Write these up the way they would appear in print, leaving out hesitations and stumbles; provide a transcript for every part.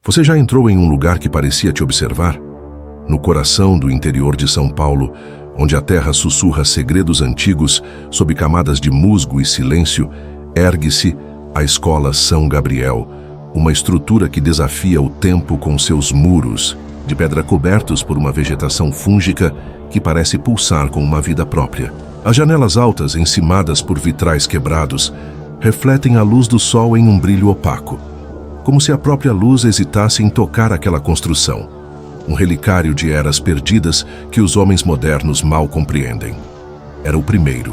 Você já entrou em um lugar que parecia te observar? No coração do interior de São Paulo, onde a terra sussurra segredos antigos sob camadas de musgo e silêncio, ergue-se a Escola São Gabriel, uma estrutura que desafia o tempo com seus muros, de pedra cobertos por uma vegetação fúngica que parece pulsar com uma vida própria. As janelas altas, encimadas por vitrais quebrados, refletem a luz do sol em um brilho opaco, como se a própria luz hesitasse em tocar aquela construção, um relicário de eras perdidas que os homens modernos mal compreendem. Era o primeiro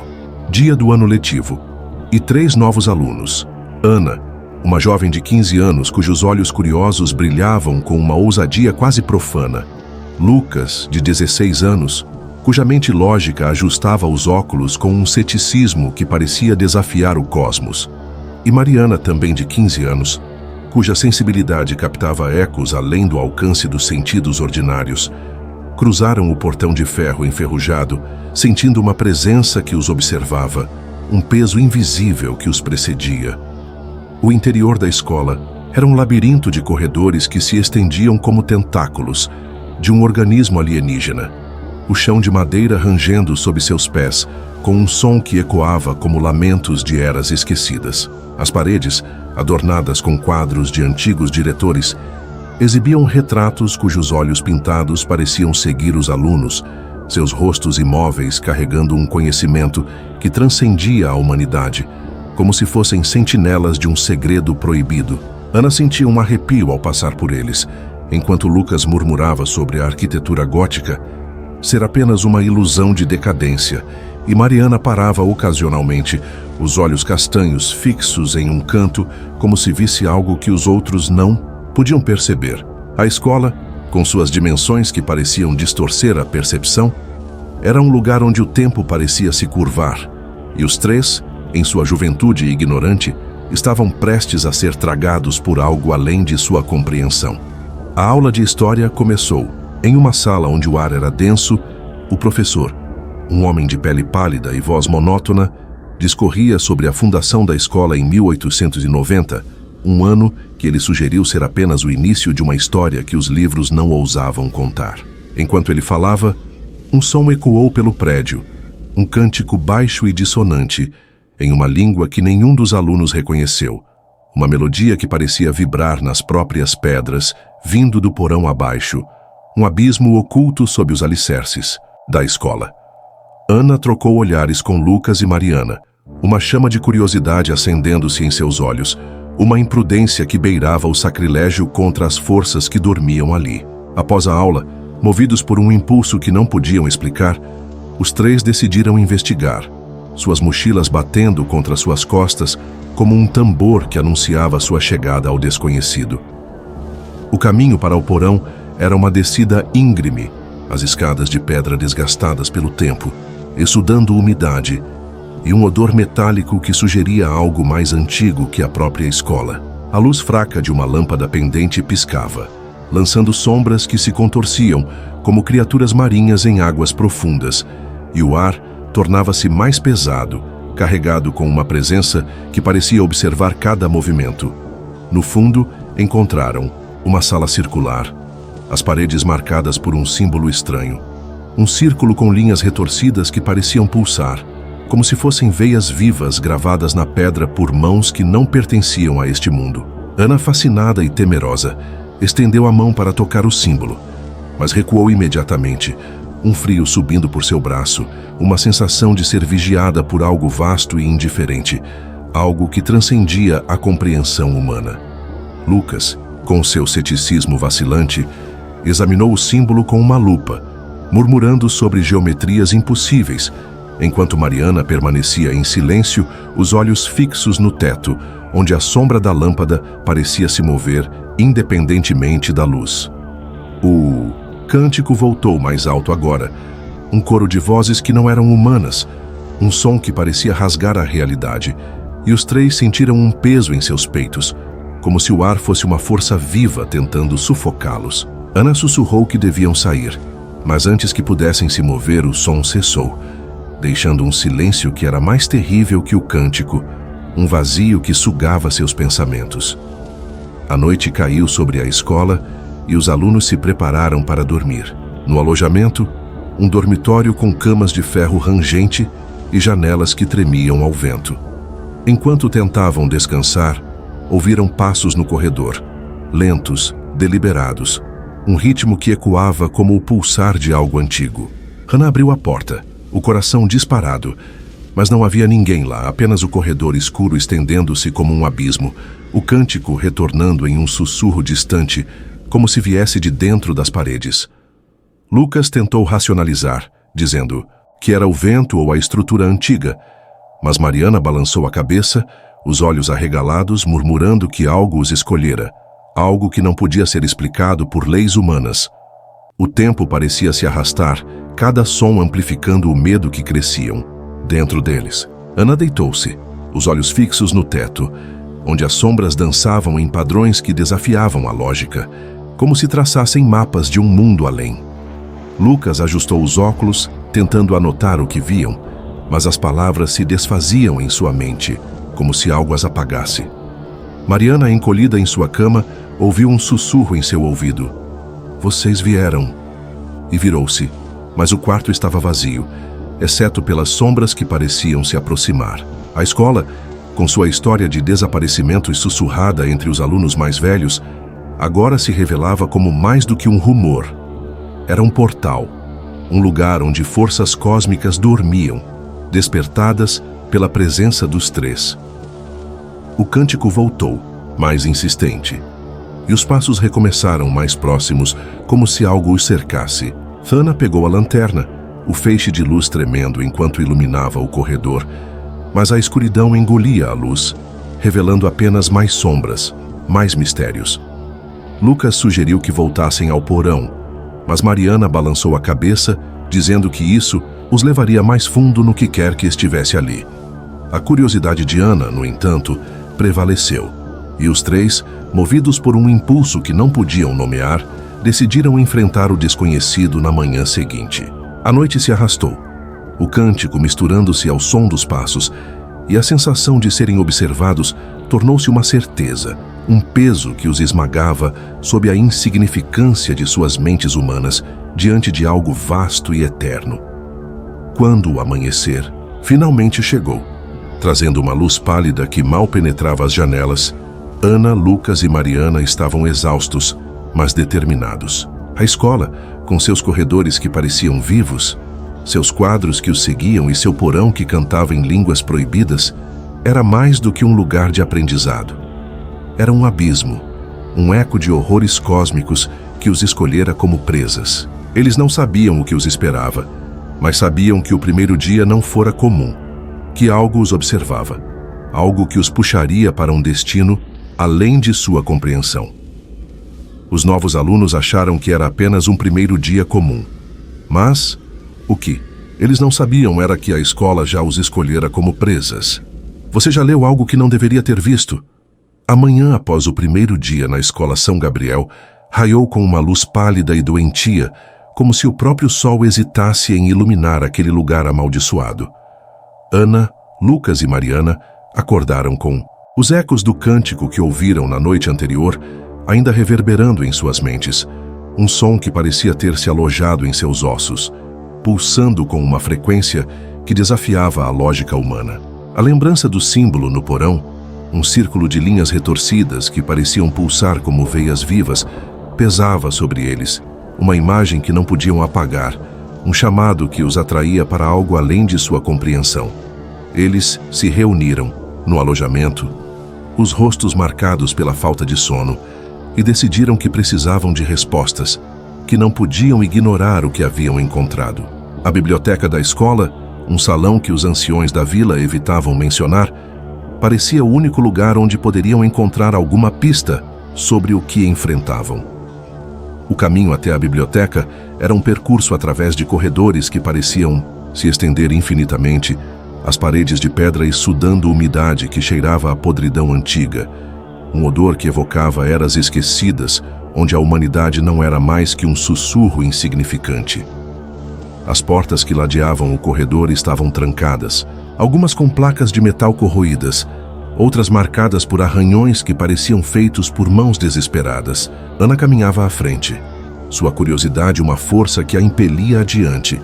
dia do ano letivo, e 3 novos alunos. Ana, uma jovem de 15 anos cujos olhos curiosos brilhavam com uma ousadia quase profana. Lucas, de 16 anos, cuja mente lógica ajustava os óculos com um ceticismo que parecia desafiar o cosmos. E Mariana, também de 15 anos, cuja sensibilidade captava ecos além do alcance dos sentidos ordinários, cruzaram o portão de ferro enferrujado, sentindo uma presença que os observava, um peso invisível que os precedia. O interior da escola era um labirinto de corredores que se estendiam como tentáculos de um organismo alienígena. O chão de madeira rangendo sob seus pés, com um som que ecoava como lamentos de eras esquecidas. As paredes, adornadas com quadros de antigos diretores, exibiam retratos cujos olhos pintados pareciam seguir os alunos, seus rostos imóveis carregando um conhecimento que transcendia a humanidade, como se fossem sentinelas de um segredo proibido. Ana sentia um arrepio ao passar por eles, enquanto Lucas murmurava sobre a arquitetura gótica ser apenas uma ilusão de decadência, e Mariana parava ocasionalmente, os olhos castanhos fixos em um canto, como se visse algo que os outros não podiam perceber. A escola, com suas dimensões que pareciam distorcer a percepção, era um lugar onde o tempo parecia se curvar, e os 3, em sua juventude ignorante, estavam prestes a ser tragados por algo além de sua compreensão. A aula de história começou. Em uma sala onde o ar era denso, o professor, um homem de pele pálida e voz monótona, discorria sobre a fundação da escola em 1890, um ano que ele sugeriu ser apenas o início de uma história que os livros não ousavam contar. Enquanto ele falava, um som ecoou pelo prédio, um cântico baixo e dissonante, em uma língua que nenhum dos alunos reconheceu, uma melodia que parecia vibrar nas próprias pedras, vindo do porão abaixo, um abismo oculto sob os alicerces da escola. Ana trocou olhares com Lucas e Mariana, uma chama de curiosidade acendendo-se em seus olhos, uma imprudência que beirava o sacrilégio contra as forças que dormiam ali. Após a aula, movidos por um impulso que não podiam explicar, os 3 decidiram investigar, suas mochilas batendo contra suas costas como um tambor que anunciava sua chegada ao desconhecido. O caminho para o porão era uma descida íngreme, as escadas de pedra desgastadas pelo tempo, exudando umidade, e um odor metálico que sugeria algo mais antigo que a própria escola. A luz fraca de uma lâmpada pendente piscava, lançando sombras que se contorciam como criaturas marinhas em águas profundas, e o ar tornava-se mais pesado, carregado com uma presença que parecia observar cada movimento. No fundo, encontraram uma sala circular, as paredes marcadas por um símbolo estranho. Um círculo com linhas retorcidas que pareciam pulsar, como se fossem veias vivas gravadas na pedra por mãos que não pertenciam a este mundo. Ana, fascinada e temerosa, estendeu a mão para tocar o símbolo, mas recuou imediatamente, um frio subindo por seu braço, uma sensação de ser vigiada por algo vasto e indiferente, algo que transcendia a compreensão humana. Lucas, com seu ceticismo vacilante, examinou o símbolo com uma lupa, murmurando sobre geometrias impossíveis, enquanto Mariana permanecia em silêncio, os olhos fixos no teto, onde a sombra da lâmpada parecia se mover independentemente da luz. O cântico voltou mais alto agora, um coro de vozes que não eram humanas, um som que parecia rasgar a realidade, e os 3 sentiram um peso em seus peitos, como se o ar fosse uma força viva tentando sufocá-los. Ana sussurrou que deviam sair, mas antes que pudessem se mover, o som cessou, deixando um silêncio que era mais terrível que o cântico, um vazio que sugava seus pensamentos. A noite caiu sobre a escola e os alunos se prepararam para dormir. No alojamento, um dormitório com camas de ferro rangente e janelas que tremiam ao vento. Enquanto tentavam descansar, ouviram passos no corredor, lentos, deliberados, um ritmo que ecoava como o pulsar de algo antigo. Hannah abriu a porta, o coração disparado, mas não havia ninguém lá, apenas o corredor escuro estendendo-se como um abismo, o cântico retornando em um sussurro distante, como se viesse de dentro das paredes. Lucas tentou racionalizar, dizendo que era o vento ou a estrutura antiga, mas Mariana balançou a cabeça, os olhos arregalados, murmurando que algo os escolhera, algo que não podia ser explicado por leis humanas. O tempo parecia se arrastar, cada som amplificando o medo que cresciam dentro deles. Ana deitou-se, os olhos fixos no teto, onde as sombras dançavam em padrões que desafiavam a lógica, como se traçassem mapas de um mundo além. Lucas ajustou os óculos, tentando anotar o que viam, mas as palavras se desfaziam em sua mente, como se algo as apagasse. Mariana, encolhida em sua cama, ouviu um sussurro em seu ouvido. "Vocês vieram." E virou-se, mas o quarto estava vazio, exceto pelas sombras que pareciam se aproximar. A escola, com sua história de desaparecimentos sussurrada entre os alunos mais velhos, agora se revelava como mais do que um rumor. Era um portal, um lugar onde forças cósmicas dormiam, despertadas pela presença dos três. O cântico voltou, mais insistente, e os passos recomeçaram mais próximos, como se algo os cercasse. Hannah pegou a lanterna, o feixe de luz tremendo enquanto iluminava o corredor, mas a escuridão engolia a luz, revelando apenas mais sombras, mais mistérios. Lucas sugeriu que voltassem ao porão, mas Mariana balançou a cabeça, dizendo que isso os levaria mais fundo no que quer que estivesse ali. A curiosidade de Ana, no entanto, prevaleceu, e os três, movidos por um impulso que não podiam nomear, decidiram enfrentar o desconhecido na manhã seguinte. A noite se arrastou, o cântico misturando-se ao som dos passos, e a sensação de serem observados tornou-se uma certeza, um peso que os esmagava sob a insignificância de suas mentes humanas diante de algo vasto e eterno. Quando o amanhecer finalmente chegou, trazendo uma luz pálida que mal penetrava as janelas, Ana, Lucas e Mariana estavam exaustos, mas determinados. A escola, com seus corredores que pareciam vivos, seus quadros que os seguiam e seu porão que cantava em línguas proibidas, era mais do que um lugar de aprendizado. Era um abismo, um eco de horrores cósmicos que os escolhera como presas. Eles não sabiam o que os esperava, mas sabiam que o primeiro dia não fora comum, que algo os observava, algo que os puxaria para um destino além de sua compreensão. Os novos alunos acharam que era apenas um primeiro dia comum. Mas o que eles não sabiam era que a escola já os escolhera como presas. Você já leu algo que não deveria ter visto? Amanhã, após o primeiro dia na escola São Gabriel, raiou com uma luz pálida e doentia, como se o próprio sol hesitasse em iluminar aquele lugar amaldiçoado. Ana, Lucas e Mariana acordaram com os ecos do cântico que ouviram na noite anterior ainda reverberando em suas mentes, um som que parecia ter se alojado em seus ossos, pulsando com uma frequência que desafiava a lógica humana. A lembrança do símbolo no porão, um círculo de linhas retorcidas que pareciam pulsar como veias vivas, pesava sobre eles, uma imagem que não podiam apagar, um chamado que os atraía para algo além de sua compreensão. Eles se reuniram, no alojamento, os rostos marcados pela falta de sono, e decidiram que precisavam de respostas, que não podiam ignorar o que haviam encontrado. A biblioteca da escola, um salão que os anciões da vila evitavam mencionar, parecia o único lugar onde poderiam encontrar alguma pista sobre o que enfrentavam. O caminho até a biblioteca era um percurso através de corredores que pareciam se estender infinitamente, as paredes de pedra exudando umidade que cheirava a podridão antiga, um odor que evocava eras esquecidas, onde a humanidade não era mais que um sussurro insignificante. As portas que ladeavam o corredor estavam trancadas, algumas com placas de metal corroídas, outras marcadas por arranhões que pareciam feitos por mãos desesperadas. Ana caminhava à frente, sua curiosidade uma força que a impelia adiante,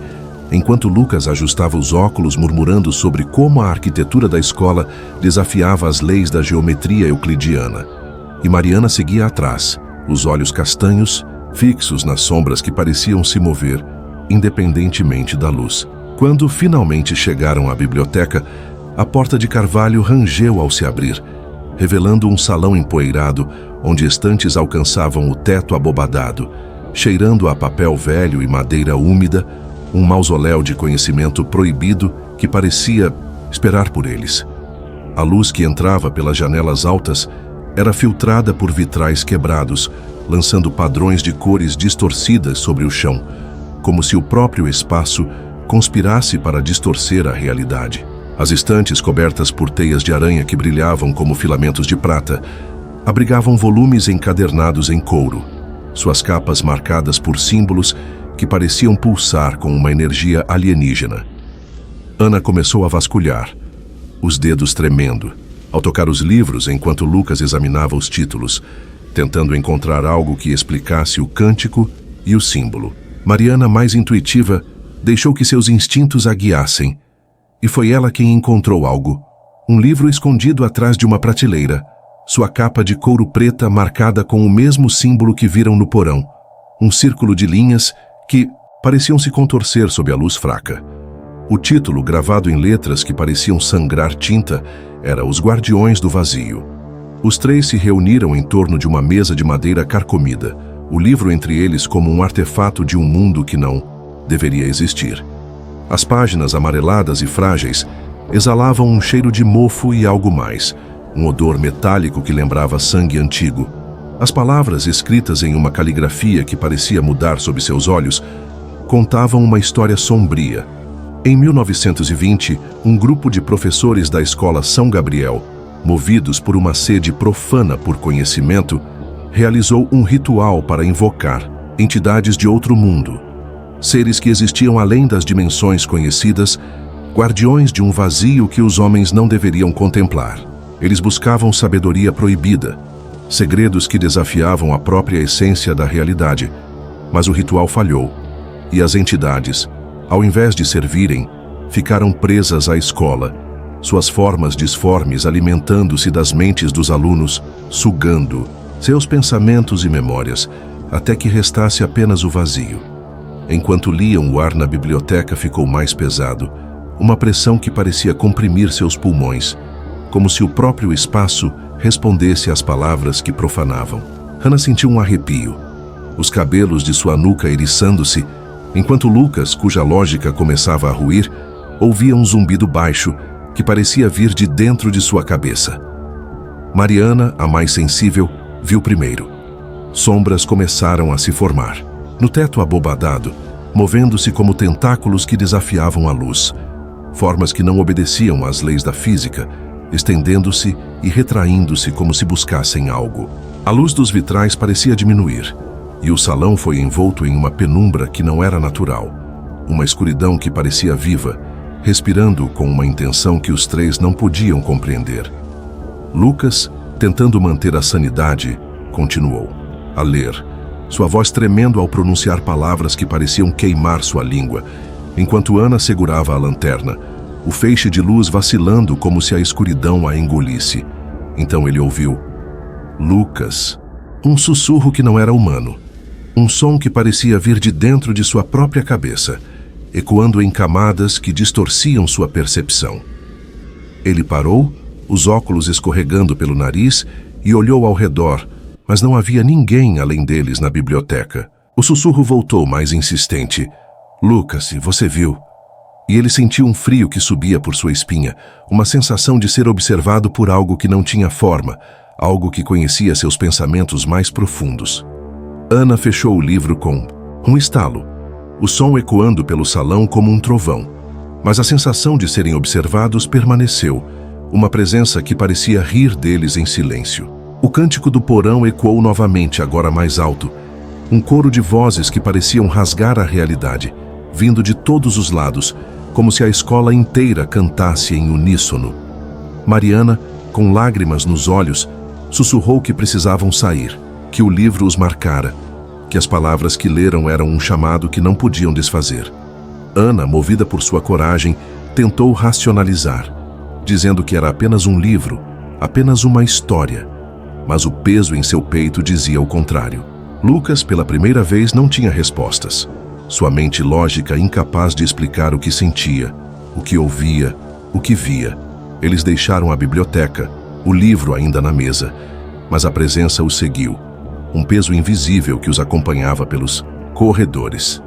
enquanto Lucas ajustava os óculos murmurando sobre como a arquitetura da escola desafiava as leis da geometria euclidiana. E Mariana seguia atrás, os olhos castanhos, fixos nas sombras que pareciam se mover, independentemente da luz. Quando finalmente chegaram à biblioteca, a porta de carvalho rangeu ao se abrir, revelando um salão empoeirado, onde estantes alcançavam o teto abobadado, cheirando a papel velho e madeira úmida, um mausoléu de conhecimento proibido que parecia esperar por eles. A luz que entrava pelas janelas altas era filtrada por vitrais quebrados, lançando padrões de cores distorcidas sobre o chão, como se o próprio espaço conspirasse para distorcer a realidade. As estantes cobertas por teias de aranha que brilhavam como filamentos de prata abrigavam volumes encadernados em couro, suas capas marcadas por símbolos que pareciam pulsar com uma energia alienígena. Ana começou a vasculhar, os dedos tremendo, ao tocar os livros enquanto Lucas examinava os títulos, tentando encontrar algo que explicasse o cântico e o símbolo. Mariana, mais intuitiva, deixou que seus instintos a guiassem, e foi ela quem encontrou algo. Um livro escondido atrás de uma prateleira, sua capa de couro preta marcada com o mesmo símbolo que viram no porão, um círculo de linhas que pareciam se contorcer sob a luz fraca. O título, gravado em letras que pareciam sangrar tinta, era Os Guardiões do Vazio. Os três se reuniram em torno de uma mesa de madeira carcomida, o livro entre eles como um artefato de um mundo que não deveria existir. As páginas amareladas e frágeis exalavam um cheiro de mofo e algo mais, um odor metálico que lembrava sangue antigo. As palavras, escritas em uma caligrafia que parecia mudar sob seus olhos, contavam uma história sombria. Em 1920, um grupo de professores da escola São Gabriel, movidos por uma sede profana por conhecimento, realizou um ritual para invocar entidades de outro mundo, seres que existiam além das dimensões conhecidas, guardiões de um vazio que os homens não deveriam contemplar. Eles buscavam sabedoria proibida, segredos que desafiavam a própria essência da realidade, mas o ritual falhou, e as entidades, ao invés de servirem, ficaram presas à escola, suas formas disformes alimentando-se das mentes dos alunos, sugando seus pensamentos e memórias, até que restasse apenas o vazio. Enquanto liam, o ar na biblioteca ficou mais pesado, uma pressão que parecia comprimir seus pulmões, como se o próprio espaço respondesse às palavras que profanavam. Hannah sentiu um arrepio, os cabelos de sua nuca eriçando-se, enquanto Lucas, cuja lógica começava a ruir, ouvia um zumbido baixo que parecia vir de dentro de sua cabeça. Mariana, a mais sensível, viu primeiro. Sombras começaram a se formar, no teto abobadado, movendo-se como tentáculos que desafiavam a luz, formas que não obedeciam às leis da física, estendendo-se e retraindo-se como se buscassem algo. A luz dos vitrais parecia diminuir, e o salão foi envolto em uma penumbra que não era natural, uma escuridão que parecia viva, respirando com uma intenção que os três não podiam compreender. Lucas, tentando manter a sanidade, continuou a ler, sua voz tremendo ao pronunciar palavras que pareciam queimar sua língua, enquanto Ana segurava a lanterna, o feixe de luz vacilando como se a escuridão a engolisse. Então ele ouviu: Lucas. Um sussurro que não era humano. Um som que parecia vir de dentro de sua própria cabeça, ecoando em camadas que distorciam sua percepção. Ele parou, os óculos escorregando pelo nariz, e olhou ao redor, mas não havia ninguém além deles na biblioteca. O sussurro voltou mais insistente. Lucas, você viu? E ele sentiu um frio que subia por sua espinha, uma sensação de ser observado por algo que não tinha forma, algo que conhecia seus pensamentos mais profundos. Ana fechou o livro com um estalo, o som ecoando pelo salão como um trovão. Mas a sensação de serem observados permaneceu, uma presença que parecia rir deles em silêncio. O cântico do porão ecoou novamente, agora mais alto, um coro de vozes que pareciam rasgar a realidade, vindo de todos os lados, como se a escola inteira cantasse em uníssono. Mariana, Com lágrimas nos olhos, sussurrou que precisavam sair, que o livro os marcara, que as palavras que leram eram um chamado que não podiam desfazer. Ana, movida por sua coragem, tentou racionalizar, dizendo que era apenas um livro, apenas uma história. Mas o peso em seu peito dizia o contrário. Lucas, pela primeira vez, não tinha respostas. Sua mente lógica incapaz de explicar o que sentia, o que ouvia, o que via. Eles deixaram a biblioteca, o livro ainda na mesa, mas a presença os seguiu, um peso invisível que os acompanhava pelos corredores.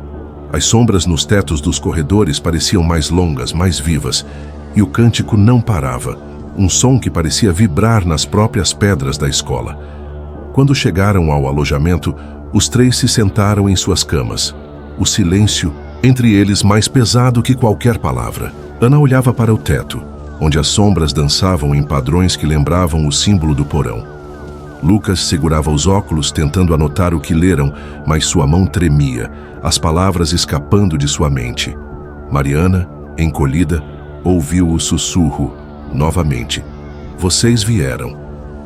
As sombras nos tetos dos corredores pareciam mais longas, mais vivas, e o cântico não parava, um som que parecia vibrar nas próprias pedras da escola. Quando chegaram ao alojamento, os três se sentaram em suas camas. O silêncio, entre eles, mais pesado que qualquer palavra. Ana olhava para o teto, onde as sombras dançavam em padrões que lembravam o símbolo do porão. Lucas segurava os óculos, tentando anotar o que leram, mas sua mão tremia, as palavras escapando de sua mente. Mariana, encolhida, ouviu o sussurro, novamente. Vocês vieram.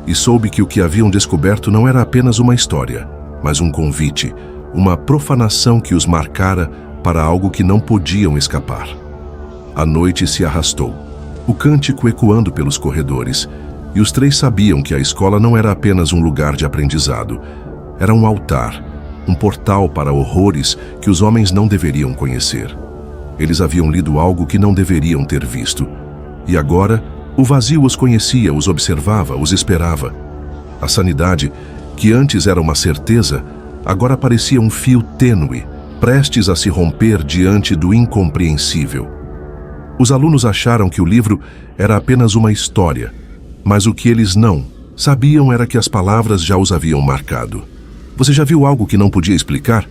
E soube que o que haviam descoberto não era apenas uma história, mas um convite, uma profanação que os marcara para algo que não podiam escapar. A noite se arrastou, o cântico ecoando pelos corredores, e os três sabiam que a escola não era apenas um lugar de aprendizado, era um altar, um portal para horrores que os homens não deveriam conhecer. Eles haviam lido algo que não deveriam ter visto, e agora o vazio os conhecia, os observava, os esperava. A sanidade, que antes era uma certeza, agora parecia um fio tênue, prestes a se romper diante do incompreensível. Os alunos acharam que o livro era apenas uma história, mas o que eles não sabiam era que as palavras já os haviam marcado. Você já viu algo que não podia explicar?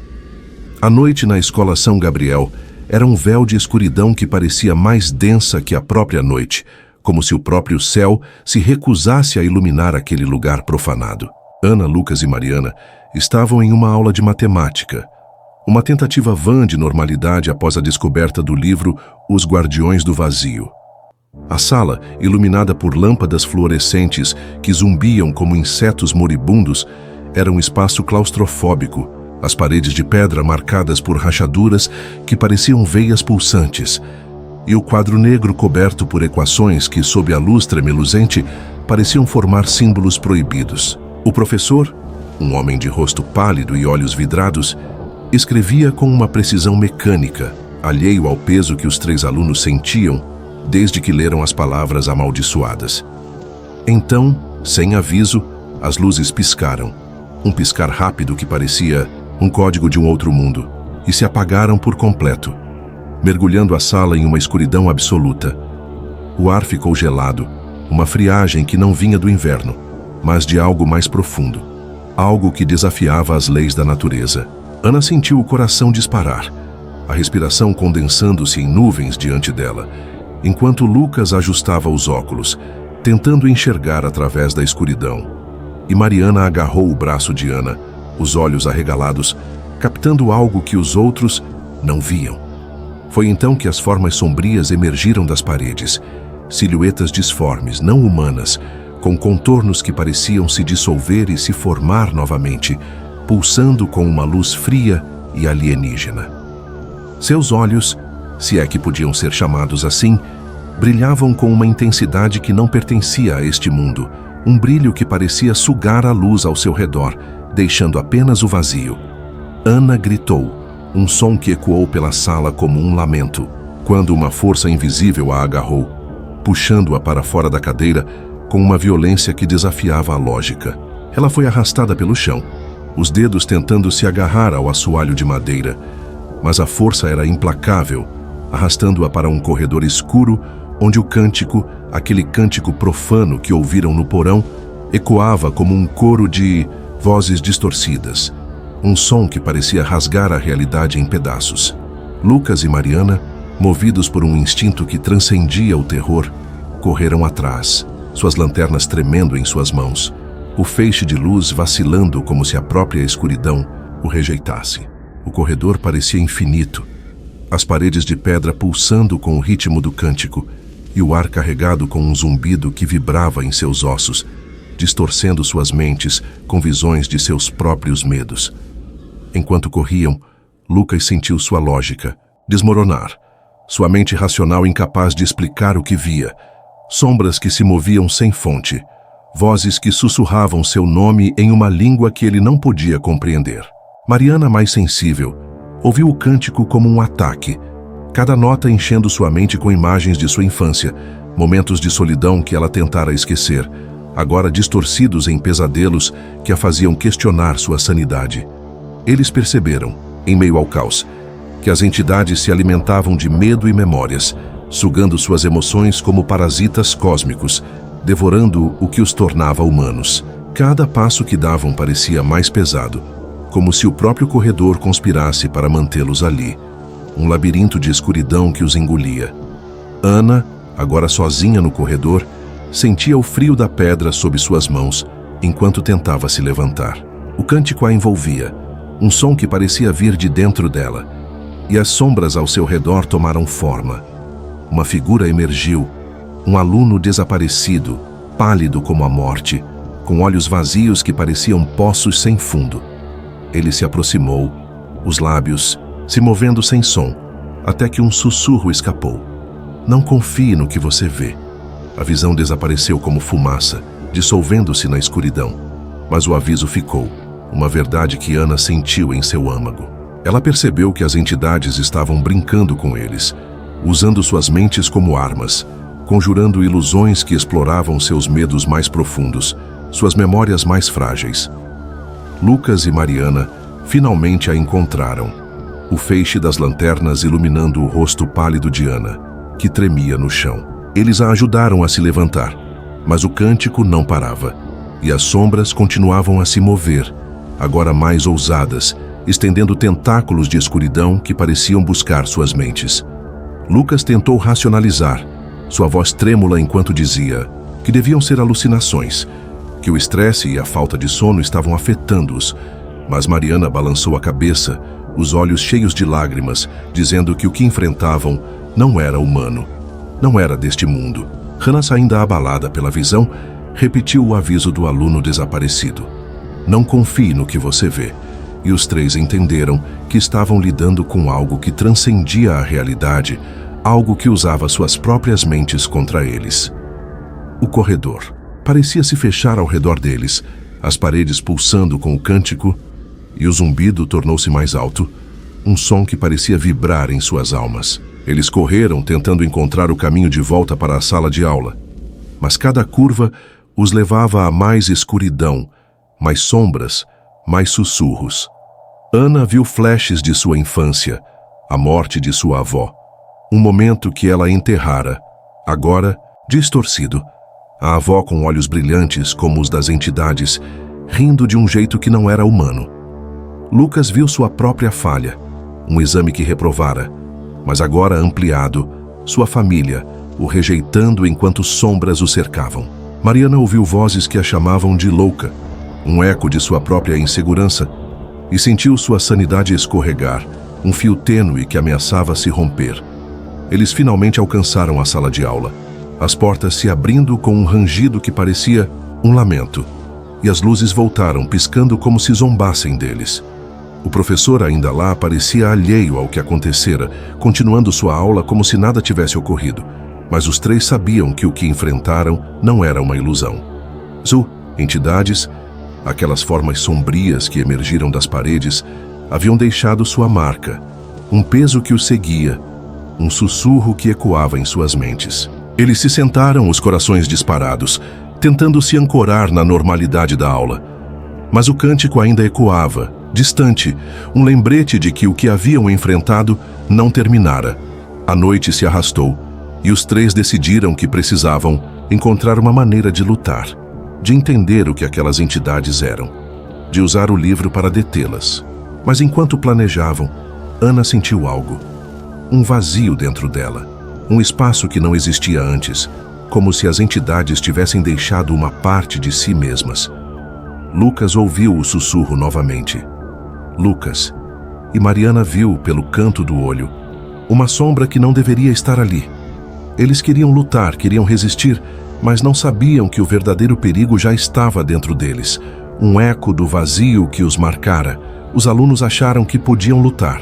A noite na escola São Gabriel era um véu de escuridão que parecia mais densa que a própria noite, como se o próprio céu se recusasse a iluminar aquele lugar profanado. Ana, Lucas e Mariana estavam em uma aula de matemática, uma tentativa vã de normalidade após a descoberta do livro Os Guardiões do Vazio. A sala, iluminada por lâmpadas fluorescentes que zumbiam como insetos moribundos, era um espaço claustrofóbico, as paredes de pedra marcadas por rachaduras que pareciam veias pulsantes, e o quadro negro coberto por equações que, sob a luz tremeluzente, pareciam formar símbolos proibidos. O professor, um homem de rosto pálido e olhos vidrados, escrevia com uma precisão mecânica, alheio ao peso que os três alunos sentiam desde que leram as palavras amaldiçoadas. Então, sem aviso, as luzes piscaram, um piscar rápido que parecia um código de um outro mundo, e se apagaram por completo, mergulhando a sala em uma escuridão absoluta. O ar ficou gelado, uma friagem que não vinha do inverno, mas de algo mais profundo, algo que desafiava as leis da natureza. Ana sentiu o coração disparar, a respiração condensando-se em nuvens diante dela, enquanto Lucas ajustava os óculos, tentando enxergar através da escuridão. E Mariana agarrou o braço de Ana, os olhos arregalados, captando algo que os outros não viam. Foi então que as formas sombrias emergiram das paredes, silhuetas disformes, não humanas, com contornos que pareciam se dissolver e se formar novamente, pulsando com uma luz fria e alienígena. Seus olhos, se é que podiam ser chamados assim, brilhavam com uma intensidade que não pertencia a este mundo, um brilho que parecia sugar a luz ao seu redor, deixando apenas o vazio. Ana gritou, um som que ecoou pela sala como um lamento, quando uma força invisível a agarrou, puxando-a para fora da cadeira com uma violência que desafiava a lógica. Ela foi arrastada pelo chão, os dedos tentando se agarrar ao assoalho de madeira, mas a força era implacável, arrastando-a para um corredor escuro onde o cântico, aquele cântico profano que ouviram no porão, ecoava como um coro de vozes distorcidas, um som que parecia rasgar a realidade em pedaços. Lucas e Mariana, movidos por um instinto que transcendia o terror, correram atrás, suas lanternas tremendo em suas mãos, o feixe de luz vacilando como se a própria escuridão o rejeitasse. O corredor parecia infinito, as paredes de pedra pulsando com o ritmo do cântico, e o ar carregado com um zumbido que vibrava em seus ossos, distorcendo suas mentes com visões de seus próprios medos. Enquanto corriam, Lucas sentiu sua lógica desmoronar, sua mente racional incapaz de explicar o que via, sombras que se moviam sem fonte, vozes que sussurravam seu nome em uma língua que ele não podia compreender. Mariana, mais sensível, ouviu o cântico como um ataque, cada nota enchendo sua mente com imagens de sua infância, momentos de solidão que ela tentara esquecer, agora distorcidos em pesadelos que a faziam questionar sua sanidade. Eles perceberam, em meio ao caos, que as entidades se alimentavam de medo e memórias, sugando suas emoções como parasitas cósmicos, devorando o que os tornava humanos. Cada passo que davam parecia mais pesado, como se o próprio corredor conspirasse para mantê-los ali, um labirinto de escuridão que os engolia. Ana, agora sozinha no corredor, sentia o frio da pedra sob suas mãos, enquanto tentava se levantar. O cântico a envolvia, um som que parecia vir de dentro dela, e as sombras ao seu redor tomaram forma. Uma figura emergiu, um aluno desaparecido, pálido como a morte, com olhos vazios que pareciam poços sem fundo. Ele se aproximou, os lábios se movendo sem som, até que um sussurro escapou. Não confie no que você vê. A visão desapareceu como fumaça, dissolvendo-se na escuridão. Mas o aviso ficou, uma verdade que Ana sentiu em seu âmago. Ela percebeu que as entidades estavam brincando com eles, usando suas mentes como armas, conjurando ilusões que exploravam seus medos mais profundos, suas memórias mais frágeis. Lucas e Mariana finalmente a encontraram, o feixe das lanternas iluminando o rosto pálido de Ana, que tremia no chão. Eles a ajudaram a se levantar, mas o cântico não parava, e as sombras continuavam a se mover, agora mais ousadas, estendendo tentáculos de escuridão que pareciam buscar suas mentes. Lucas tentou racionalizar, sua voz trêmula enquanto dizia que deviam ser alucinações, que o estresse e a falta de sono estavam afetando-os, mas Mariana balançou a cabeça, os olhos cheios de lágrimas, dizendo que o que enfrentavam não era humano, não era deste mundo. Hannah, ainda abalada pela visão, repetiu o aviso do aluno desaparecido. Não confie no que você vê. E os três entenderam que estavam lidando com algo que transcendia a realidade, algo que usava suas próprias mentes contra eles. O corredor parecia se fechar ao redor deles, as paredes pulsando com o cântico, e o zumbido tornou-se mais alto, um som que parecia vibrar em suas almas. Eles correram tentando encontrar o caminho de volta para a sala de aula, mas cada curva os levava a mais escuridão, mais sombras, mais sussurros. Ana viu flashes de sua infância, a morte de sua avó, um momento que ela enterrara, agora distorcido, a avó com olhos brilhantes como os das entidades, rindo de um jeito que não era humano. Lucas viu sua própria falha, um exame que reprovara, mas agora ampliado, sua família, o rejeitando enquanto sombras o cercavam. Mariana ouviu vozes que a chamavam de louca, um eco de sua própria insegurança, e sentiu sua sanidade escorregar, um fio tênue que ameaçava se romper. Eles finalmente alcançaram a sala de aula, as portas se abrindo com um rangido que parecia um lamento, e as luzes voltaram piscando como se zombassem deles. O professor ainda lá parecia alheio ao que acontecera, continuando sua aula como se nada tivesse ocorrido, mas os três sabiam que o que enfrentaram não era uma ilusão. Entidades, aquelas formas sombrias que emergiram das paredes, haviam deixado sua marca, um peso que os seguia, um sussurro que ecoava em suas mentes. Eles se sentaram, os corações disparados, tentando se ancorar na normalidade da aula. Mas o cântico ainda ecoava, distante, um lembrete de que o que haviam enfrentado não terminara. A noite se arrastou, e os três decidiram que precisavam encontrar uma maneira de lutar, de entender o que aquelas entidades eram, de usar o livro para detê-las. Mas enquanto planejavam, Ana sentiu algo, um vazio dentro dela, um espaço que não existia antes, como se as entidades tivessem deixado uma parte de si mesmas. Lucas ouviu o sussurro novamente. Lucas. E Mariana viu, pelo canto do olho, uma sombra que não deveria estar ali. Eles queriam lutar, queriam resistir, mas não sabiam que o verdadeiro perigo já estava dentro deles. Um eco do vazio que os marcara. Os alunos acharam que podiam lutar,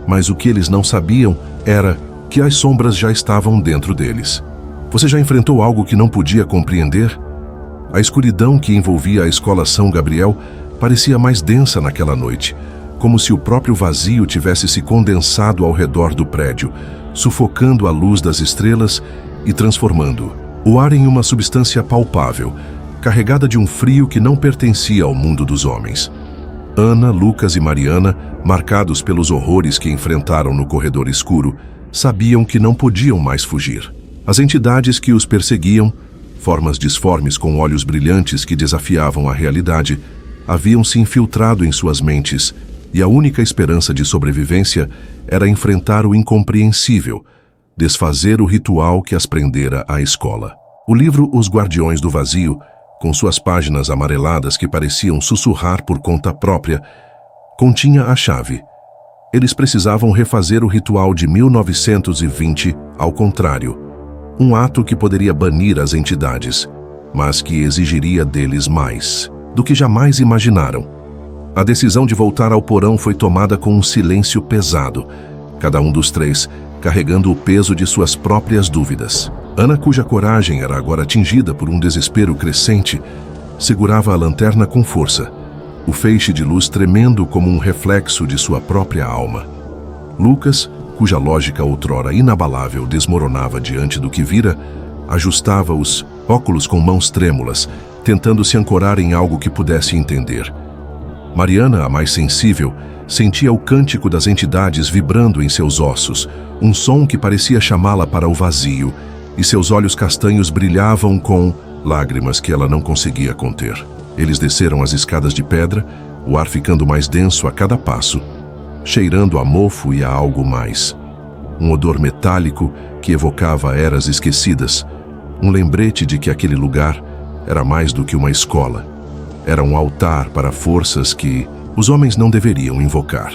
mas o que eles não sabiam era que as sombras já estavam dentro deles. Você já enfrentou algo que não podia compreender? A escuridão que envolvia a escola São Gabriel parecia mais densa naquela noite, como se o próprio vazio tivesse se condensado ao redor do prédio, sufocando a luz das estrelas e transformando o ar em uma substância palpável, carregada de um frio que não pertencia ao mundo dos homens. Ana, Lucas e Mariana, marcados pelos horrores que enfrentaram no corredor escuro, sabiam que não podiam mais fugir. As entidades que os perseguiam, formas disformes com olhos brilhantes que desafiavam a realidade, haviam se infiltrado em suas mentes, e a única esperança de sobrevivência era enfrentar o incompreensível, desfazer o ritual que as prendera à escola. O livro Os Guardiões do Vazio, com suas páginas amareladas que pareciam sussurrar por conta própria, continha a chave. Eles precisavam refazer o ritual de 1920 ao contrário, um ato que poderia banir as entidades, mas que exigiria deles mais do que jamais imaginaram. A decisão de voltar ao porão foi tomada com um silêncio pesado, cada um dos três carregando o peso de suas próprias dúvidas. Ana, cuja coragem era agora atingida por um desespero crescente, segurava a lanterna com força, o feixe de luz tremendo como um reflexo de sua própria alma. Lucas, cuja lógica outrora inabalável desmoronava diante do que vira, ajustava os óculos com mãos trêmulas, tentando se ancorar em algo que pudesse entender. Mariana, a mais sensível, sentia o cântico das entidades vibrando em seus ossos, um som que parecia chamá-la para o vazio, e seus olhos castanhos brilhavam com lágrimas que ela não conseguia conter. Eles desceram as escadas de pedra, o ar ficando mais denso a cada passo, cheirando a mofo e a algo mais. Um odor metálico que evocava eras esquecidas, um lembrete de que aquele lugar era mais do que uma escola. Era um altar para forças que os homens não deveriam invocar.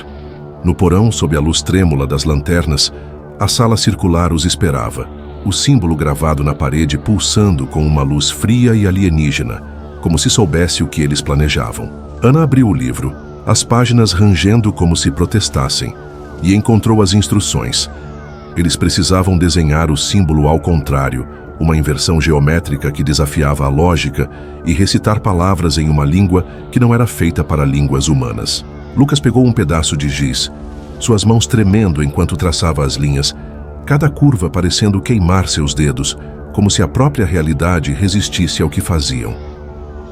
No porão, sob a luz trêmula das lanternas, a sala circular os esperava, o símbolo gravado na parede pulsando com uma luz fria e alienígena, como se soubesse o que eles planejavam. Ana abriu o livro, as páginas rangendo como se protestassem, e encontrou as instruções. Eles precisavam desenhar o símbolo ao contrário, uma inversão geométrica que desafiava a lógica, e recitar palavras em uma língua que não era feita para línguas humanas. Lucas pegou um pedaço de giz, suas mãos tremendo enquanto traçava as linhas, cada curva parecendo queimar seus dedos, como se a própria realidade resistisse ao que faziam.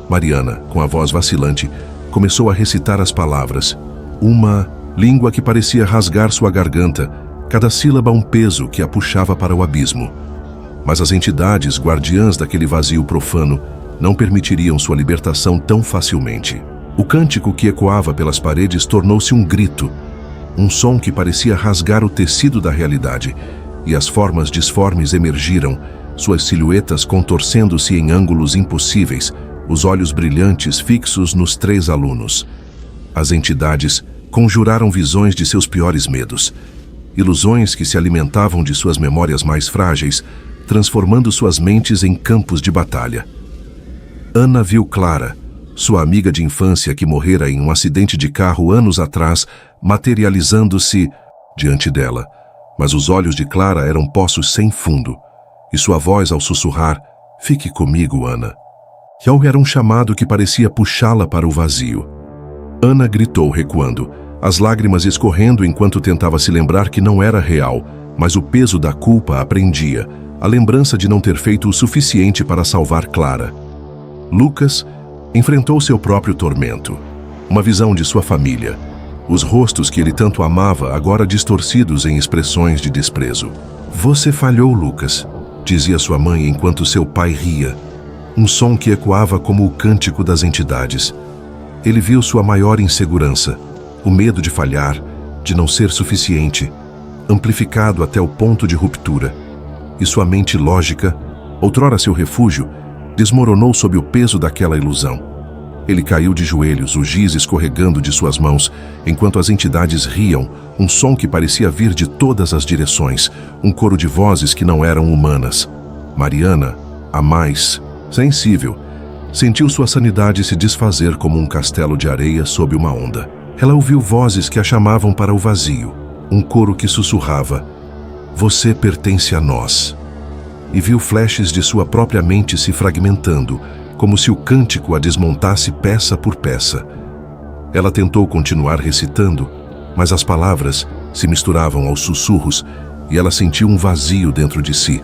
Mariana, com a voz vacilante, começou a recitar as palavras, uma língua que parecia rasgar sua garganta, cada sílaba um peso que a puxava para o abismo. Mas as entidades guardiãs daquele vazio profano não permitiriam sua libertação tão facilmente. O cântico que ecoava pelas paredes tornou-se um grito, um som que parecia rasgar o tecido da realidade, e as formas disformes emergiram, suas silhuetas contorcendo-se em ângulos impossíveis, os olhos brilhantes fixos nos três alunos. As entidades conjuraram visões de seus piores medos, ilusões que se alimentavam de suas memórias mais frágeis, transformando suas mentes em campos de batalha. Ana viu Clara, sua amiga de infância que morrera em um acidente de carro anos atrás, materializando-se diante dela. Mas os olhos de Clara eram poços sem fundo, e sua voz ao sussurrar, "Fique comigo, Ana", era um chamado que parecia puxá-la para o vazio. Ana gritou recuando, as lágrimas escorrendo enquanto tentava se lembrar que não era real, mas o peso da culpa a prendia, a lembrança de não ter feito o suficiente para salvar Clara. Lucas enfrentou seu próprio tormento, uma visão de sua família, os rostos que ele tanto amava agora distorcidos em expressões de desprezo. "Você falhou, Lucas", dizia sua mãe enquanto seu pai ria, um som que ecoava como o cântico das entidades. Ele viu sua maior insegurança, o medo de falhar, de não ser suficiente, amplificado até o ponto de ruptura. E sua mente lógica, outrora seu refúgio, desmoronou sob o peso daquela ilusão. Ele caiu de joelhos, o giz escorregando de suas mãos, enquanto as entidades riam, Um som que parecia vir de todas as direções, um coro de vozes que não eram humanas. Mariana, a mais sensível, sentiu sua sanidade se desfazer como um castelo de areia sob uma onda. Ela ouviu vozes que a chamavam para o vazio, um coro que sussurrava: "Você pertence a nós." E viu flashes de sua própria mente se fragmentando, como se o cântico a desmontasse peça por peça. Ela tentou continuar recitando, mas as palavras se misturavam aos sussurros e ela sentiu um vazio dentro de si.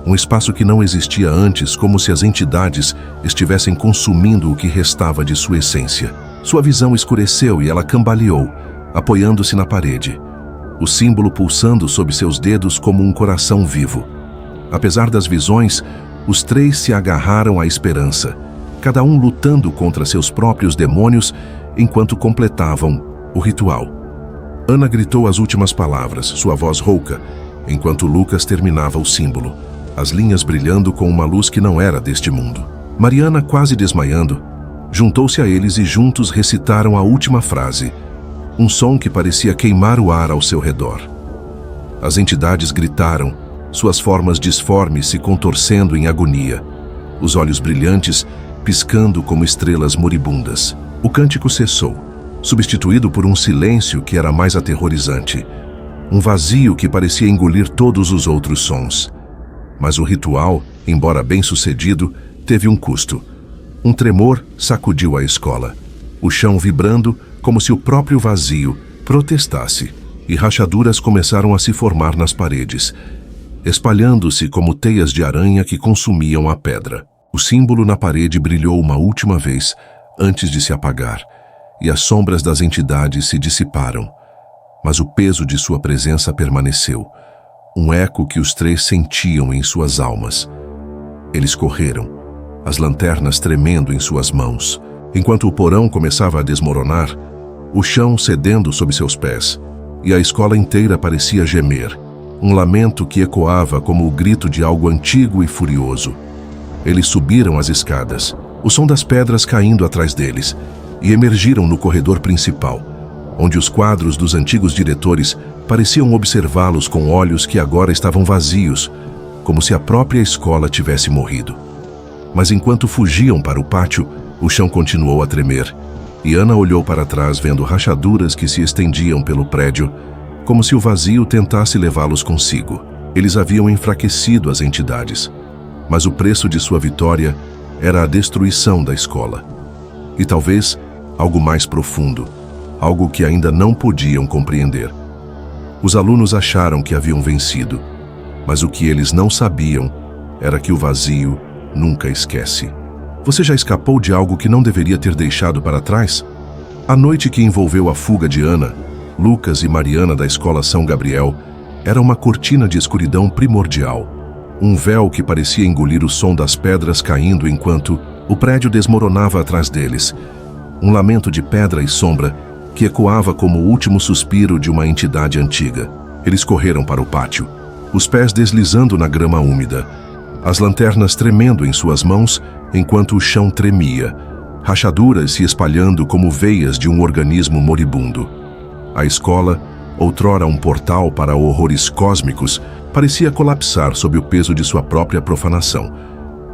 Um espaço que não existia antes, como se as entidades estivessem consumindo o que restava de sua essência. Sua visão escureceu e ela cambaleou, apoiando-se na parede, o símbolo pulsando sob seus dedos como um coração vivo. Apesar das visões, os três se agarraram à esperança, cada um lutando contra seus próprios demônios enquanto completavam o ritual. Ana gritou as últimas palavras, sua voz rouca, enquanto Lucas terminava o símbolo, as linhas brilhando com uma luz que não era deste mundo. Mariana, quase desmaiando, juntou-se a eles e juntos recitaram a última frase, um som que parecia queimar o ar ao seu redor. As entidades gritaram, suas formas disformes se contorcendo em agonia, os olhos brilhantes piscando como estrelas moribundas. O cântico cessou, substituído por um silêncio que era mais aterrorizante, um vazio que parecia engolir todos os outros sons. Mas o ritual, embora bem-sucedido, teve um custo. Um tremor sacudiu a escola, o chão vibrando como se o próprio vazio protestasse, e rachaduras começaram a se formar nas paredes, espalhando-se como teias de aranha que consumiam a pedra. O símbolo na parede brilhou uma última vez antes de se apagar, e as sombras das entidades se dissiparam, mas o peso de sua presença permaneceu, um eco que os três sentiam em suas almas. Eles correram, as lanternas tremendo em suas mãos, enquanto o porão começava a desmoronar, o chão cedendo sob seus pés, e a escola inteira parecia gemer, um lamento que ecoava como o grito de algo antigo e furioso. Eles subiram as escadas, o som das pedras caindo atrás deles, e emergiram no corredor principal, onde os quadros dos antigos diretores pareciam observá-los com olhos que agora estavam vazios, como se a própria escola tivesse morrido. Mas enquanto fugiam para o pátio, o chão continuou a tremer, e Ana olhou para trás vendo rachaduras que se estendiam pelo prédio, como se o vazio tentasse levá-los consigo. Eles haviam enfraquecido as entidades, mas o preço de sua vitória era a destruição da escola. E talvez algo mais profundo, algo que ainda não podiam compreender. Os alunos acharam que haviam vencido, mas o que eles não sabiam era que o vazio nunca esquece. Você já escapou de algo que não deveria ter deixado para trás? A noite que envolveu a fuga de Ana, Lucas e Mariana da escola São Gabriel era uma cortina de escuridão primordial, um véu que parecia engolir o som das pedras caindo enquanto o prédio desmoronava atrás deles, um lamento de pedra e sombra que ecoava como o último suspiro de uma entidade antiga. Eles correram para o pátio, os pés deslizando na grama úmida, as lanternas tremendo em suas mãos enquanto o chão tremia, rachaduras se espalhando como veias de um organismo moribundo. A escola, outrora um portal para horrores cósmicos, parecia colapsar sob o peso de sua própria profanação,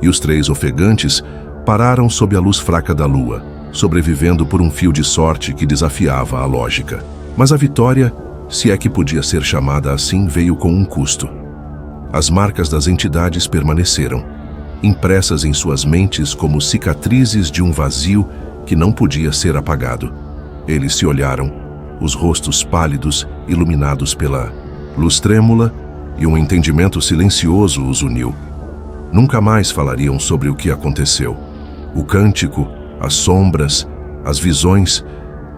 e os três ofegantes pararam sob a luz fraca da lua, sobrevivendo por um fio de sorte que desafiava a lógica. Mas a vitória, se é que podia ser chamada assim, veio com um custo. As marcas das entidades permaneceram, impressas em suas mentes como cicatrizes de um vazio que não podia ser apagado. Eles se olharam, os rostos pálidos, iluminados pela luz trêmula, e um entendimento silencioso os uniu. Nunca mais falariam sobre o que aconteceu. O cântico, as sombras, as visões,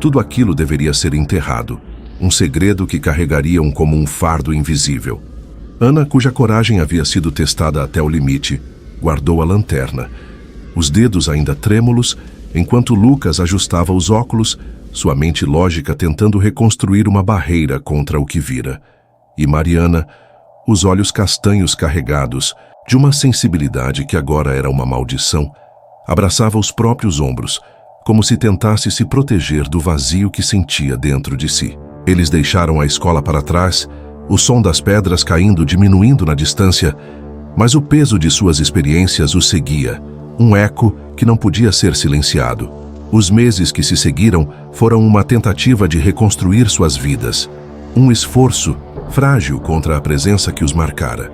tudo aquilo deveria ser enterrado, um segredo que carregariam como um fardo invisível. Ana, cuja coragem havia sido testada até o limite, guardou a lanterna, os dedos ainda trêmulos, enquanto Lucas ajustava os óculos, sua mente lógica tentando reconstruir uma barreira contra o que vira. E Mariana, os olhos castanhos carregados de uma sensibilidade que agora era uma maldição, abraçava os próprios ombros, como se tentasse se proteger do vazio que sentia dentro de si. Eles deixaram a escola para trás, o som das pedras caindo diminuindo na distância, mas o peso de suas experiências os seguia, um eco que não podia ser silenciado. Os meses que se seguiram foram uma tentativa de reconstruir suas vidas, um esforço frágil contra a presença que os marcara.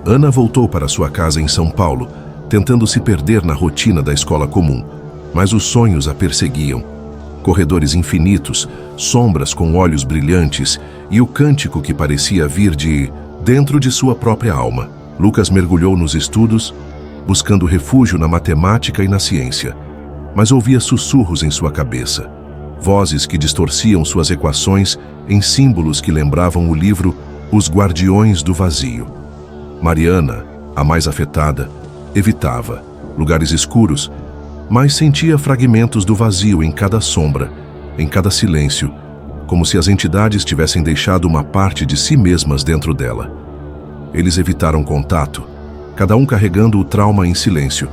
Ana voltou para sua casa em São Paulo, tentando se perder na rotina da escola comum, mas os sonhos a perseguiam. Corredores infinitos, sombras com olhos brilhantes e o cântico que parecia vir de dentro de sua própria alma. Lucas mergulhou nos estudos, buscando refúgio na matemática e na ciência, mas ouvia sussurros em sua cabeça, vozes que distorciam suas equações em símbolos que lembravam o livro Os Guardiões do Vazio. Mariana, a mais afetada, evitava lugares escuros, mas sentia fragmentos do vazio em cada sombra, em cada silêncio, como se as entidades tivessem deixado uma parte de si mesmas dentro dela. Eles evitaram contato, cada um carregando o trauma em silêncio,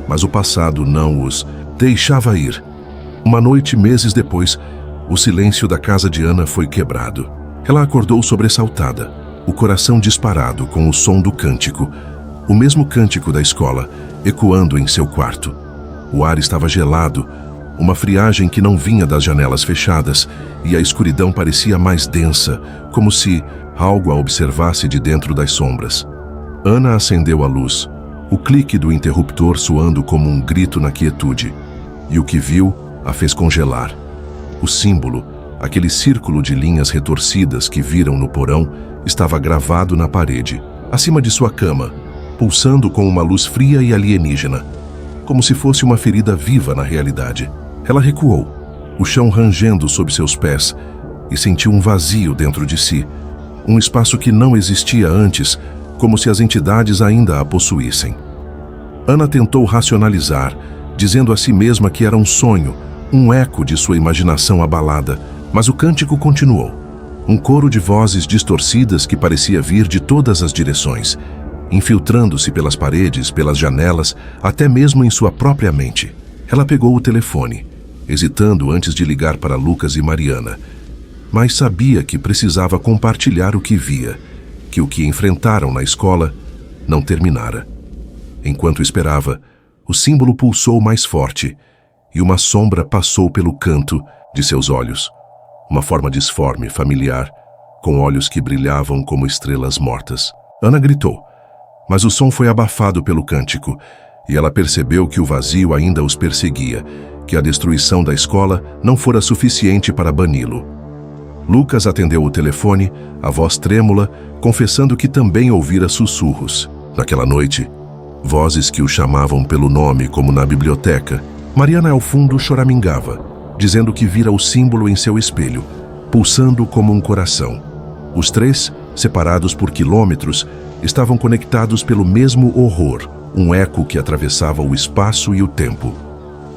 mas o passado não os deixava ir. Uma noite, meses depois, o silêncio da casa de Ana foi quebrado. Ela acordou sobressaltada, o coração disparado com o som do cântico, o mesmo cântico da escola, ecoando em seu quarto. O ar estava gelado, uma friagem que não vinha das janelas fechadas, e a escuridão parecia mais densa, como se algo a observasse de dentro das sombras. Ana acendeu a luz, o clique do interruptor soando como um grito na quietude, e o que viu a fez congelar. O símbolo, aquele círculo de linhas retorcidas que viram no porão, estava gravado na parede, acima de sua cama, pulsando com uma luz fria e alienígena, como se fosse uma ferida viva na realidade. Ela recuou, o chão rangendo sob seus pés, e sentiu um vazio dentro de si, um espaço que não existia antes, como se as entidades ainda a possuíssem. Ana tentou racionalizar, dizendo a si mesma que era um sonho, um eco de sua imaginação abalada, mas o cântico continuou. Um coro de vozes distorcidas que parecia vir de todas as direções, infiltrando-se pelas paredes, pelas janelas, até mesmo em sua própria mente. Ela pegou o telefone, hesitando antes de ligar para Lucas e Mariana, mas sabia que precisava compartilhar o que via, que o que enfrentaram na escola não terminara. Enquanto esperava, o símbolo pulsou mais forte e uma sombra passou pelo canto de seus olhos, uma forma disforme, familiar, com olhos que brilhavam como estrelas mortas. Ana gritou, mas o som foi abafado pelo cântico, e ela percebeu que o vazio ainda os perseguia, que a destruição da escola não fora suficiente para bani-lo. Lucas atendeu o telefone, a voz trêmula, confessando que também ouvira sussurros. Naquela noite, vozes que o chamavam pelo nome como na biblioteca. Mariana ao fundo choramingava, dizendo que vira o símbolo em seu espelho, pulsando como um coração. Os três, separados por quilômetros, estavam conectados pelo mesmo horror, um eco que atravessava o espaço e o tempo.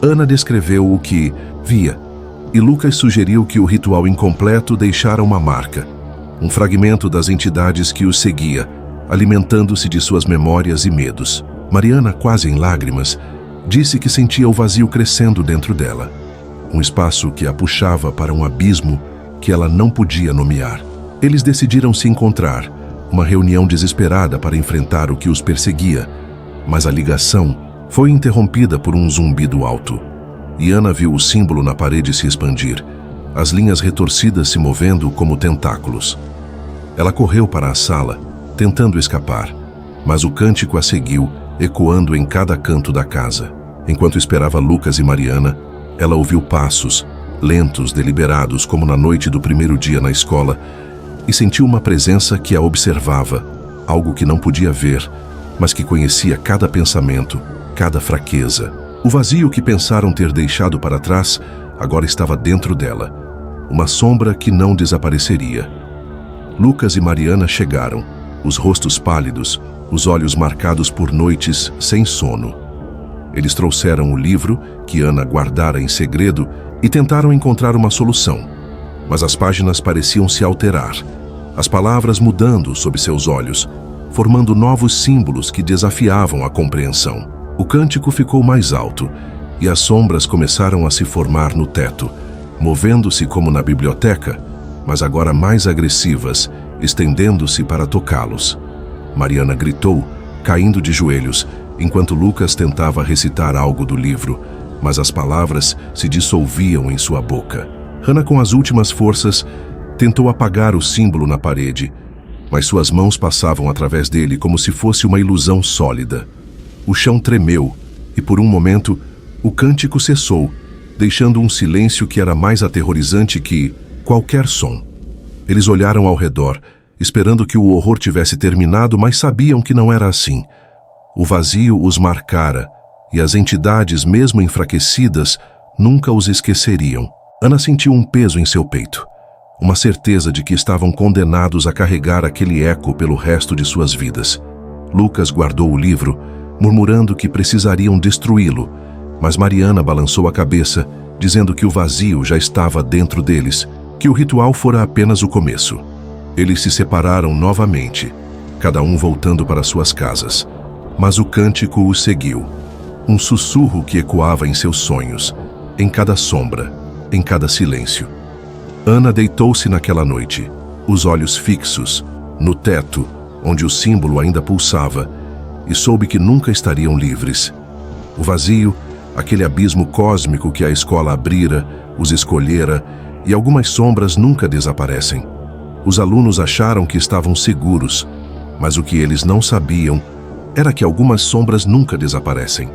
Ana descreveu o que via, e Lucas sugeriu que o ritual incompleto deixara uma marca, um fragmento das entidades que os seguia, alimentando-se de suas memórias e medos. Mariana, quase em lágrimas, disse que sentia o vazio crescendo dentro dela, um espaço que a puxava para um abismo que ela não podia nomear. Eles decidiram se encontrar, uma reunião desesperada para enfrentar o que os perseguia, mas a ligação foi interrompida por um zumbido alto. E Ana viu o símbolo na parede se expandir, as linhas retorcidas se movendo como tentáculos. Ela correu para a sala, tentando escapar, mas o cântico a seguiu, ecoando em cada canto da casa. Enquanto esperava Lucas e Mariana, ela ouviu passos, lentos, deliberados, como na noite do primeiro dia na escola, e sentiu uma presença que a observava, algo que não podia ver, mas que conhecia cada pensamento, cada fraqueza. O vazio que pensaram ter deixado para trás agora estava dentro dela, uma sombra que não desapareceria. Lucas e Mariana chegaram, os rostos pálidos, os olhos marcados por noites sem sono. Eles trouxeram o livro que Ana guardara em segredo e tentaram encontrar uma solução, mas as páginas pareciam se alterar, as palavras mudando sob seus olhos, formando novos símbolos que desafiavam a compreensão. O cântico ficou mais alto e as sombras começaram a se formar no teto, movendo-se como na biblioteca, mas agora mais agressivas, estendendo-se para tocá-los. Mariana gritou, caindo de joelhos, enquanto Lucas tentava recitar algo do livro, mas as palavras se dissolviam em sua boca. Hannah, com as últimas forças, tentou apagar o símbolo na parede, mas suas mãos passavam através dele como se fosse uma ilusão sólida. O chão tremeu e, por um momento, o cântico cessou, deixando um silêncio que era mais aterrorizante que qualquer som. Eles olharam ao redor, esperando que o horror tivesse terminado, mas sabiam que não era assim. O vazio os marcara, e as entidades, mesmo enfraquecidas, nunca os esqueceriam. Ana sentiu um peso em seu peito, uma certeza de que estavam condenados a carregar aquele eco pelo resto de suas vidas. Lucas guardou o livro, murmurando que precisariam destruí-lo, mas Mariana balançou a cabeça, dizendo que o vazio já estava dentro deles, que o ritual fora apenas o começo. Eles se separaram novamente, cada um voltando para suas casas, mas o cântico os seguiu, um sussurro que ecoava em seus sonhos, em cada sombra, em cada silêncio. Ana deitou-se naquela noite, os olhos fixos, no teto, onde o símbolo ainda pulsava, e soube que nunca estariam livres. O vazio, aquele abismo cósmico que a escola abrira, os escolhera, e algumas sombras nunca desaparecem. Os alunos acharam que estavam seguros, mas o que eles não sabiam era que algumas sombras nunca desaparecem.